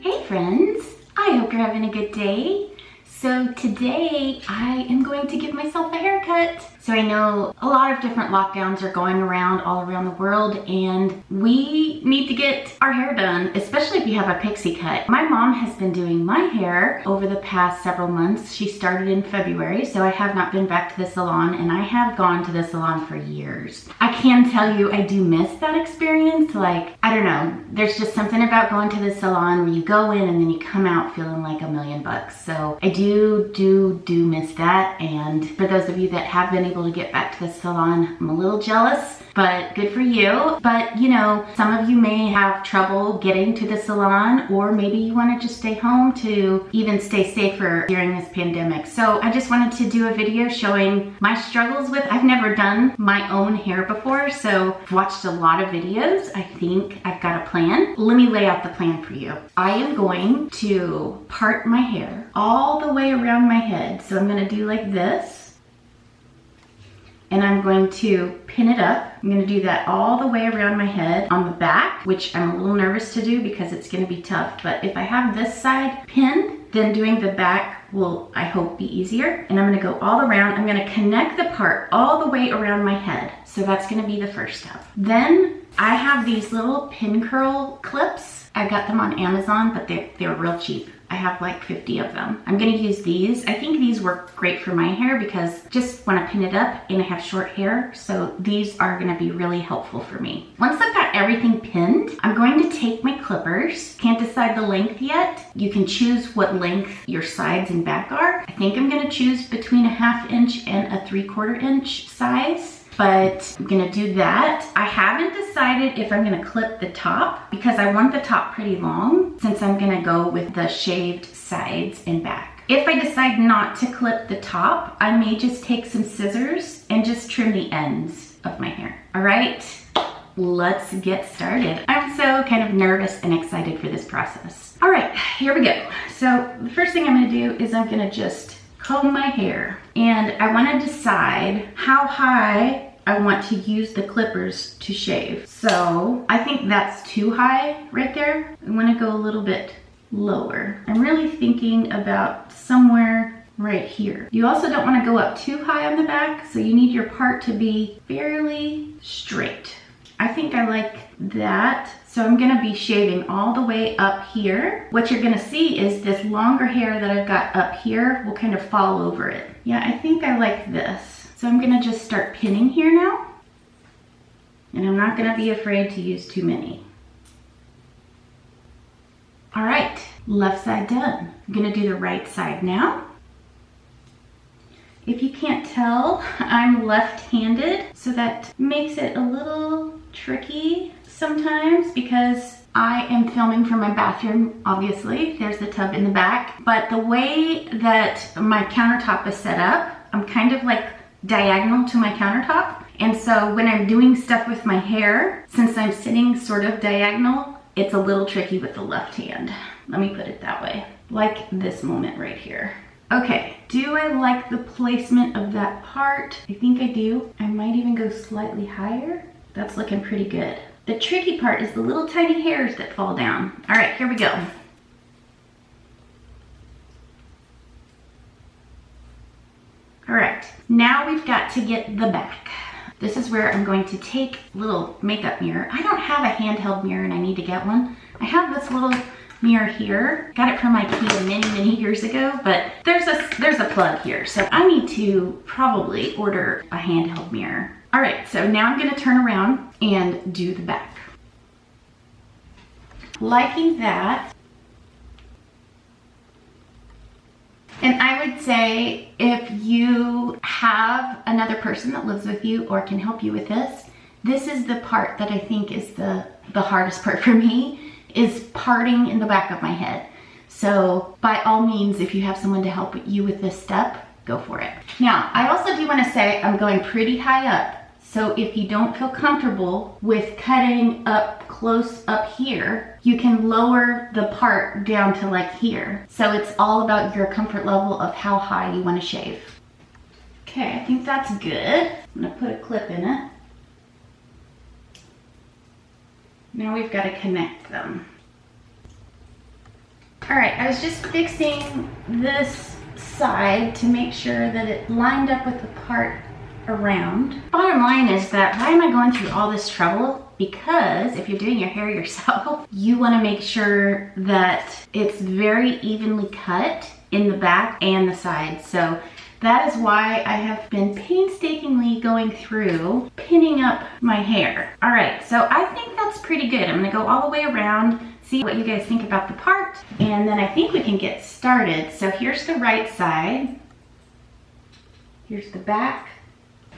Hey friends, I hope you're having a good day. So today I am going to give myself a haircut. So I know a lot of different lockdowns are going around all around the world and we need to get our hair done, especially if you have a pixie cut. My mom has been doing my hair over the past several months. She started in February, so I have not been back to the salon, and I have gone to the salon for years. I can tell you I do miss that experience. Like, I don't know, there's just something about going to the salon where you go in and then you come out feeling like $1,000,000. So I do miss that, and for those of you that have been able to get back to the salon, I'm a little jealous, but good for you. But you know, some of you may have trouble getting to the salon, or maybe you want to just stay home to even stay safer during this pandemic. So I just wanted to do a video showing my struggles with, I've never done my own hair before, so I've watched a lot of videos. I think I've got a plan. Let me lay out the plan for you. I am going to part my hair all the way around my head. So I'm going to do like this, and I'm going to pin it up. I'm going to do that all the way around my head on the back, which I'm a little nervous to do because it's going to be tough. But if I have this side pinned, then doing the back will, I hope, be easier. And I'm going to go all around. I'm going to connect the part all the way around my head. So that's going to be the first step. Then I have these little pin curl clips. I got them on Amazon, but they're real cheap. I have like 50 of them. I'm gonna use these. I think these work great for my hair because just when I pin it up, and I have short hair, so these are gonna be really helpful for me. Once I've got everything pinned, I'm going to take my clippers. Can't decide the length yet. You can choose what length your sides and back are. I think I'm gonna choose between a 1/2 inch and a 3/4 inch size. But I'm gonna do that. I haven't decided if I'm gonna clip the top because I want the top pretty long since I'm gonna go with the shaved sides and back. If I decide not to clip the top, I may just take some scissors and just trim the ends of my hair. All right, let's get started. I'm so kind of nervous and excited for this process. All right, here we go. So the first thing I'm gonna do is I'm gonna just comb my hair, and I wanna decide how high I want to use the clippers to shave. So I think that's too high right there. I want to go a little bit lower. I'm really thinking about somewhere right here. You also don't want to go up too high on the back, so you need your part to be fairly straight. I think I like that. So I'm gonna be shaving all the way up here. What you're gonna see is this longer hair that I've got up here will kind of fall over it. Yeah, I think I like this. So I'm gonna just start pinning here now. And I'm not gonna be afraid to use too many. All right, left side done. I'm gonna do the right side now. If you can't tell, I'm left-handed, so that makes it a little tricky sometimes because I am filming from my bathroom, obviously. There's the tub in the back. But the way that my countertop is set up, I'm kind of like diagonal to my countertop. And so when I'm doing stuff with my hair, since I'm sitting sort of diagonal, it's a little tricky with the left hand. Let me put it that way. Like this moment right here. Okay, do I like the placement of that part? I think I do. I might even go slightly higher. That's looking pretty good. The tricky part is the little tiny hairs that fall down. All right, here we go. All right, now we've got to get the back. This is where I'm going to take a little makeup mirror. I don't have a handheld mirror and I need to get one. I have this little mirror here. Got it from IKEA many years ago, but there's a plug here. So I need to probably order a handheld mirror. All right, so now I'm gonna turn around and do the back. Liking that. And I would say if you have another person that lives with you or can help you with this is the part that I think is the hardest part for me, is parting in the back of my head. So by all means, if you have someone to help you with this step, go for it. Now, I also do want to say I'm going pretty high up. So if you don't feel comfortable with cutting up close up here, you can lower the part down to like here. So it's all about your comfort level of how high you want to shave. Okay, I think that's good. I'm gonna put a clip in it. Now we've got to connect them. All right, I was just fixing this side to make sure that it lined up with the part around. Bottom line is that why am I going through all this trouble? Because if you're doing your hair yourself, you want to make sure that it's very evenly cut in the back and the sides. So that is why I have been painstakingly going through pinning up my hair. All right, so I think that's pretty good. I'm gonna go all the way around, see what you guys think about the part, and then I think we can get started. So here's the right side, here's the back,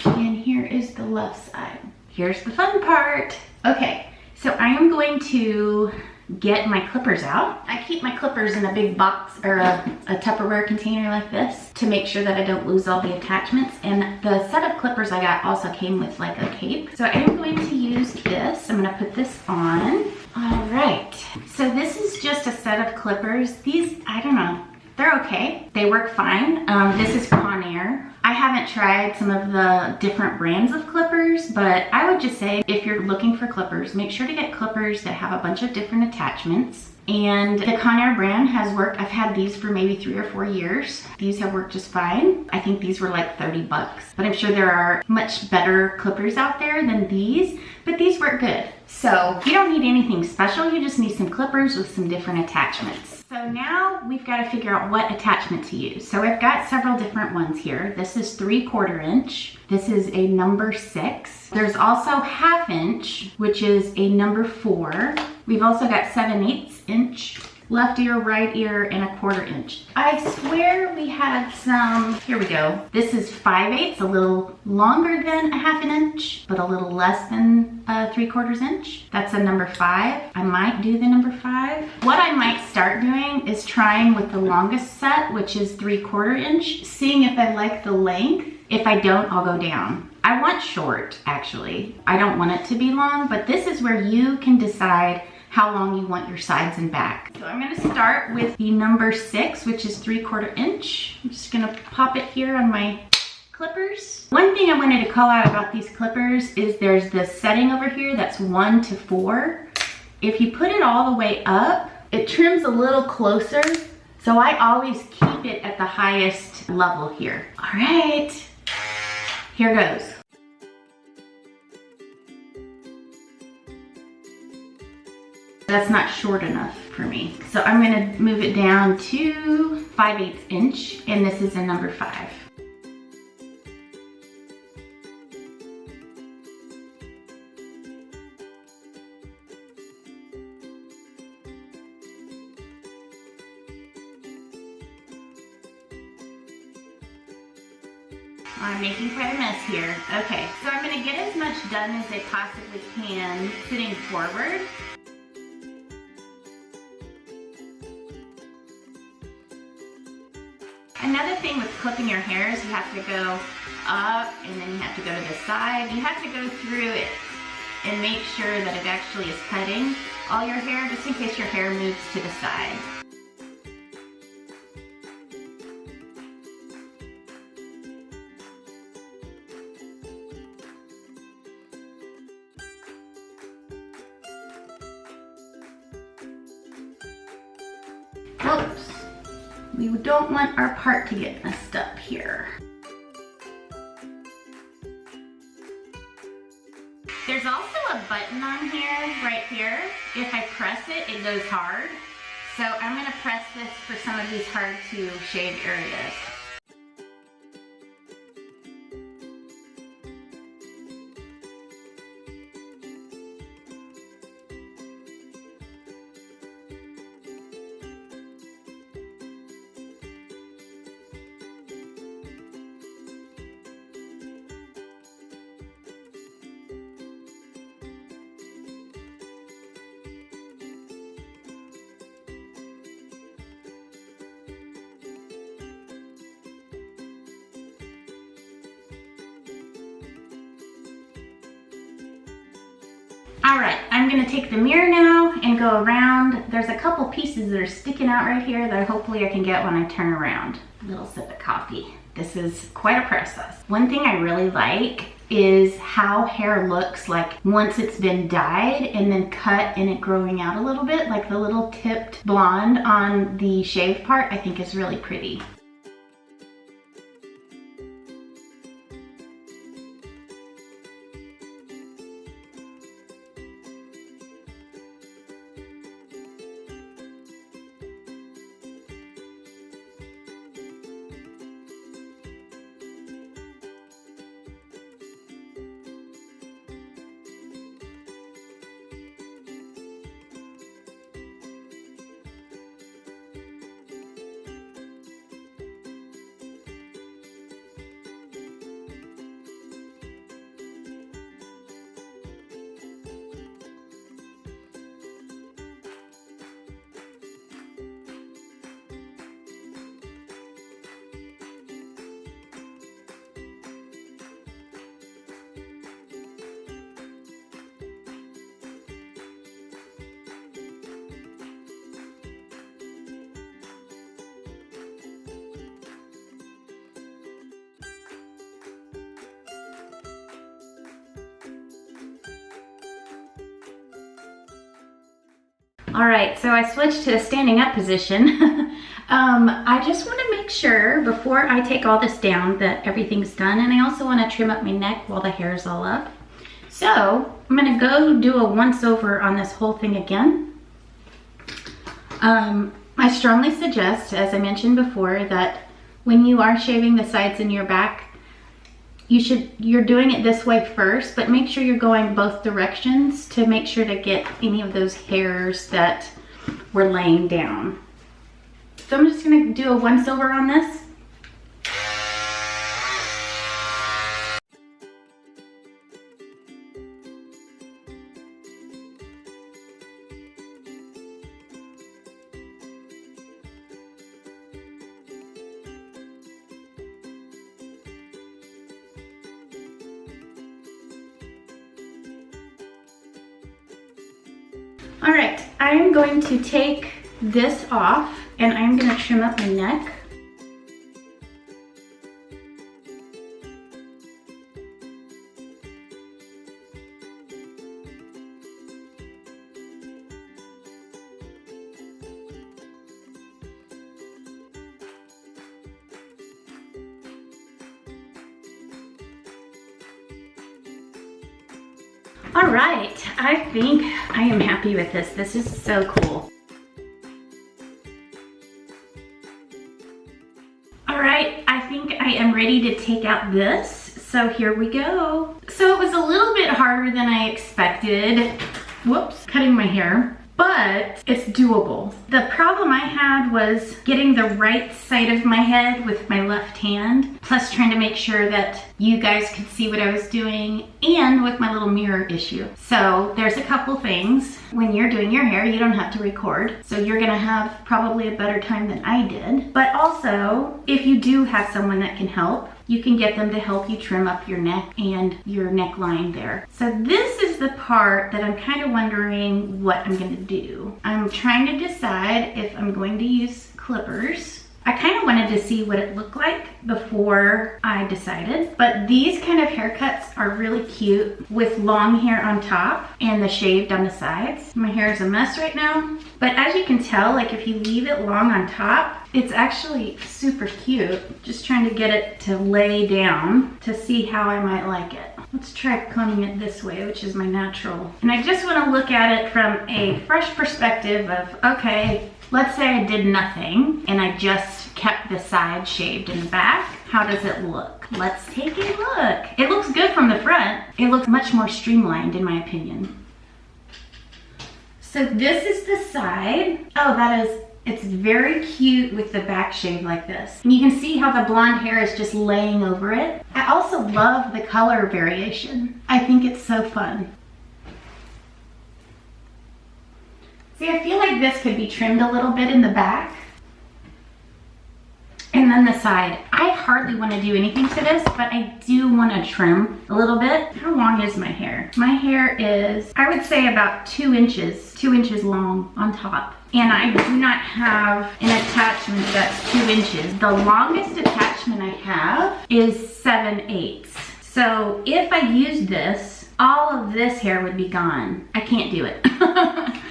and here is the left side. Here's the fun part. Okay, so I am going to get my clippers out. I keep my clippers in a big box or a Tupperware container like this to make sure that I don't lose all the attachments. And the set of clippers I got also came with like a cape. So I am going to use this. I'm gonna put this on. All right, so this is just a set of clippers. These, I don't know, they're okay. They work fine. This is Conair. I haven't tried some of the different brands of clippers, but I would just say if you're looking for clippers, make sure to get clippers that have a bunch of different attachments. And the Conair brand has worked. I've had these for maybe 3 or 4 years. These have worked just fine. I think these were like 30 bucks, but I'm sure there are much better clippers out there than these, but these work good. So you don't need anything special. You just need some clippers with some different attachments. So now we've got to figure out what attachment to use. So I've got several different ones here. This is 3/4 inch. This is a number 6. There's also 1/2 inch, which is a number 4. We've also got 7/8 inch, left ear, right ear, and a 1/4 inch. I swear we had some, here we go. This is 5/8, a little longer than a 1/2 inch, but a little less than a 3/4 inch. That's a number 5. I might do the number 5. What I might start doing is trying with the longest set, which is 3/4 inch, seeing if I like the length. If I don't, I'll go down. I want short, actually. I don't want it to be long, but this is where you can decide how long you want your sides and back. So I'm gonna start with the number 6, which is 3/4 inch. I'm just gonna pop it here on my clippers. One thing I wanted to call out about these clippers is there's this setting over here that's 1 to 4. If you put it all the way up, it trims a little closer. So I always keep it at the highest level here. All right, here goes. That's not short enough for me. So I'm gonna move it down to 5/8 inch, and this is a number 5. I'm making quite a mess here. Okay, so I'm gonna get as much done as I possibly can sitting forward. Another thing with clipping your hair is you have to go up and then you have to go to the side. You have to go through it and make sure that it actually is cutting all your hair, just in case your hair moves to the side. Whoops. We don't want our part to get messed up here. There's also a button on here, right here. If I press it, it goes hard. So I'm gonna press this for some of these hard to shave areas. All right, I'm gonna take the mirror now and go around. There's a couple pieces that are sticking out right here that hopefully I can get when I turn around. A little sip of coffee. This is quite a process. One thing I really like is how hair looks like once it's been dyed and then cut and it growing out a little bit, like the little tipped blonde on the shaved part, I think is really pretty. All right, so I switched to a standing up position. I just want to make sure before I take all this down that everything's done, and I also want to trim up my neck while the hair is all up. So I'm gonna go do a once over on this whole thing again. I strongly suggest, as I mentioned before, that when you are shaving the sides and your back, you're doing it this way first, but make sure you're going both directions to make sure to get any of those hairs that were laying down. So I'm just gonna do a once over on this. All right, I'm going to take this off and I'm gonna trim up my neck. All right, I think I am happy with this. This is so cool. All right, I think I am ready to take out this. So here we go. So it was a little bit harder than I expected. Whoops, cutting my hair, but it's doable. The problem I had was getting the right side of my head with my left hand, plus trying to make sure that you guys could see what I was doing, and with my little mirror issue. So there's a couple things. When you're doing your hair, you don't have to record, so you're gonna have probably a better time than I did. But also, if you do have someone that can help, you can get them to help you trim up your neck and your neckline there. So this is the part that I'm kind of wondering what I'm gonna do. I'm trying to decide if I'm going to use clippers. I kind of wanted to see what it looked like before I decided, but these kind of haircuts are really cute with long hair on top and the shaved on the sides. My hair is a mess right now, but as you can tell, like if you leave it long on top, it's actually super cute. Just trying to get it to lay down to see how I might like it. Let's try combing it this way, which is my natural. And I just want to look at it from a fresh perspective of, okay, let's say I did nothing and I just kept the side shaved in the back. How does it look? Let's take a look. It looks good from the front. It looks much more streamlined in my opinion. So this is the side. Oh, it's very cute with the back shave like this. And you can see how the blonde hair is just laying over it. I also love the color variation. I think it's so fun. See, I feel like this could be trimmed a little bit in the back. And then the side. I hardly want to do anything to this, but I do want to trim a little bit. How long is my hair? My hair is, I would say about 2 inches long on top. And I do not have an attachment that's 2 inches. The longest attachment I have is 7/8. So if I used this, all of this hair would be gone. I can't do it.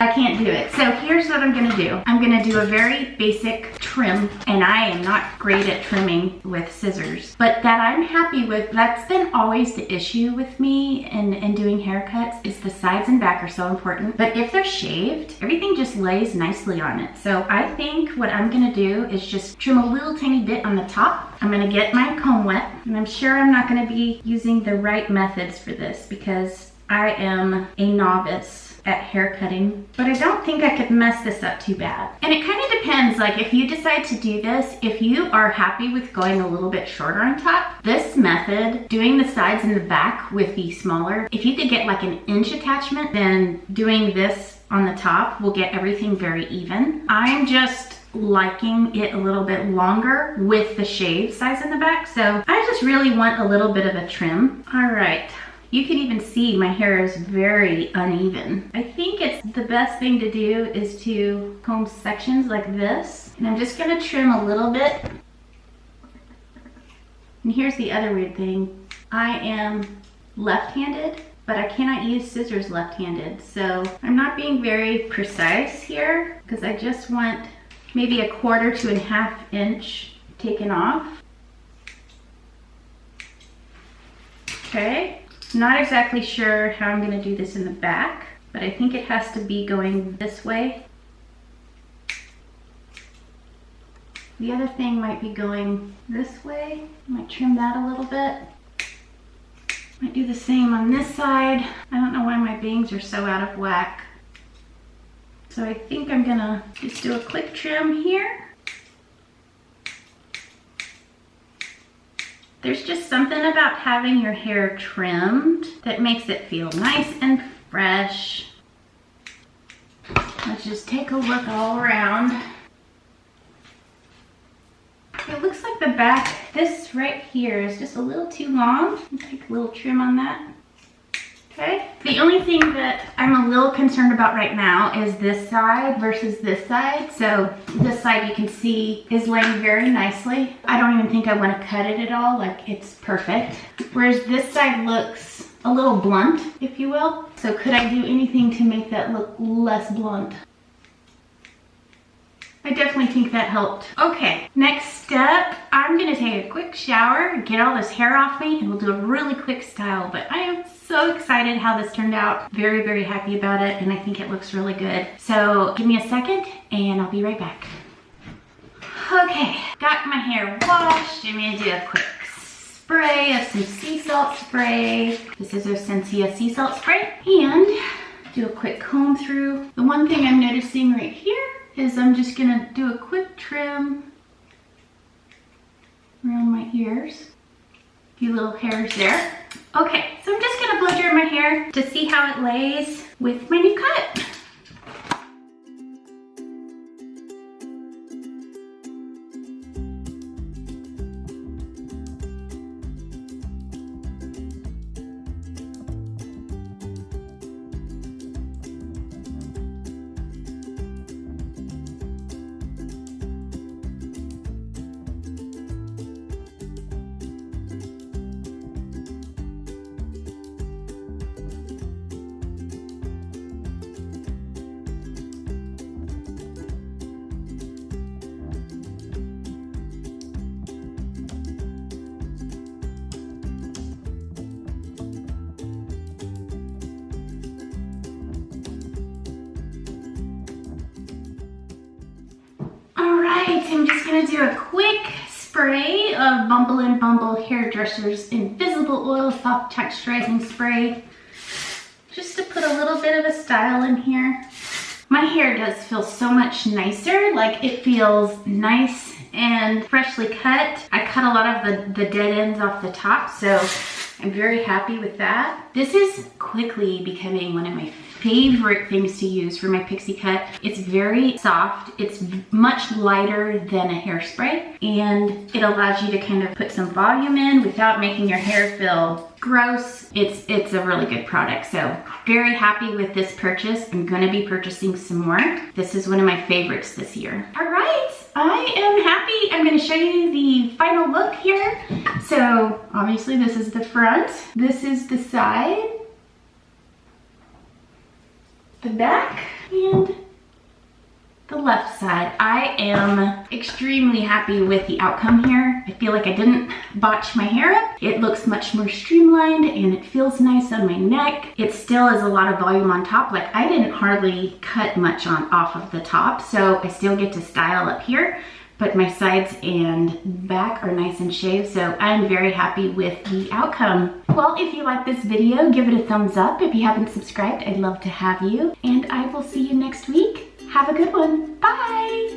I can't do it. So here's what I'm gonna do. I'm gonna do a very basic trim, and I am not great at trimming with scissors, but that I'm happy with. That's been always the issue with me and doing haircuts, is the sides and back are so important. But if they're shaved, everything just lays nicely on it. So I think what I'm gonna do is just trim a little tiny bit on the top. I'm gonna get my comb wet, and I'm sure I'm not gonna be using the right methods for this because I am a novice at hair cutting, but I don't think I could mess this up too bad. And it kind of depends, like if you decide to do this, if you are happy with going a little bit shorter on top, this method, doing the sides and the back with the smaller, if you could get like an inch attachment, then doing this on the top will get everything very even. I'm just liking it a little bit longer with the shaved sides in the back, so I just really want a little bit of a trim. All right. You can even see my hair is very uneven. I think it's the best thing to do is to comb sections like this. And I'm just gonna trim a little bit. And here's the other weird thing. I am left-handed, but I cannot use scissors left-handed. So I'm not being very precise here because I just want maybe 1/4 to 1/2 inch taken off. Okay. Not exactly sure how I'm gonna do this in the back, but I think it has to be going this way. The other thing might be going this way. Might trim that a little bit. Might do the same on this side. I don't know why my bangs are so out of whack. So I think I'm gonna just do a quick trim here. There's just something about having your hair trimmed that makes it feel nice and fresh. Let's just take a look all around. It looks like the back, this right here is just a little too long. Take a little trim on that. Okay. The only thing that I'm a little concerned about right now is this side versus this side. So this side you can see is laying very nicely. I don't even think I want to cut it at all, like it's perfect. Whereas this side looks a little blunt, if you will. So could I do anything to make that look less blunt? I definitely think that helped. Okay, next step, I'm gonna take a quick shower, get all this hair off me, and we'll do a really quick style. But I am so excited how this turned out. Very, very happy about it, and I think it looks really good. So give me a second, and I'll be right back. Okay, got my hair washed. I'm gonna do a quick spray of some sea salt spray. This is our Sensia sea salt spray. And do a quick comb through. The one thing I'm noticing right here is I'm just gonna do a quick trim around my ears. A few little hairs there. Okay, so I'm just gonna blow dry my hair to see how it lays with my new cut. I'm just gonna do a quick spray of Bumble and Bumble Hairdresser's Invisible Oil Soft Texturizing Spray, just to put a little bit of a style in here. My hair does feel so much nicer, like it feels nice and freshly cut. I cut a lot of the dead ends off the top, so I'm very happy with that. This is quickly becoming one of my favorite things to use for my pixie cut. It's very soft. It's much lighter than a hairspray, and it allows you to kind of put some volume in without making your hair feel gross. It's a really good product. So very happy with this purchase. I'm gonna be purchasing some more. This is one of my favorites this year. All right, I am happy. I'm gonna show you the final look here. So obviously this is the front, this is the side, the back, and the left side. I am extremely happy with the outcome here. I feel like I didn't botch my hair up. It looks much more streamlined and it feels nice on my neck. It still has a lot of volume on top. Like I didn't hardly cut much off of the top, so I still get to style up here, but my sides and back are nice and shaved, so I'm very happy with the outcome. Well, if you like this video, give it a thumbs up. If you haven't subscribed, I'd love to have you, and I will see you next week. Have a good one. Bye.